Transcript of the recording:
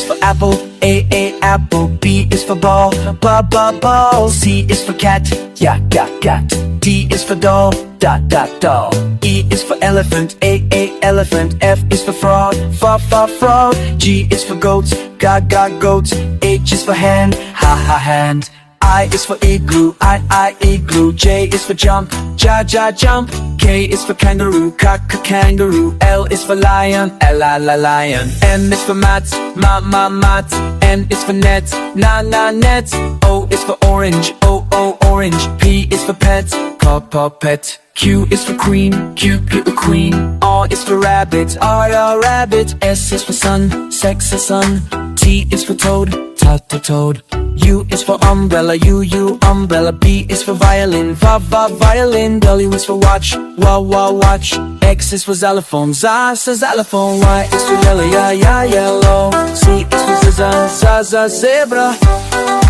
is for apple, A apple. B is for ball, ball. C is for cat, cat. D is for doll, doll. E is for elephant, A elephant. F is for frog, frog. G is for goats, goats. H is for hand, hand. I is for igloo, I igloo. J is for jump, jump. K is for kangaroo, kangaroo. L is for lion, lion. M is for mat, mat. N is for net, net. O is for orange, orange. P is for pet, pet. Q is for queen, queen. R is for rabbit, rabbit. S is for sun, sun. T is for toad, toad. U is for umbrella, umbrella. B is for violin, violin. W is for watch, watch. X is for xylophone, xylophone. Y is for yellow, yellow. Z is for zebra.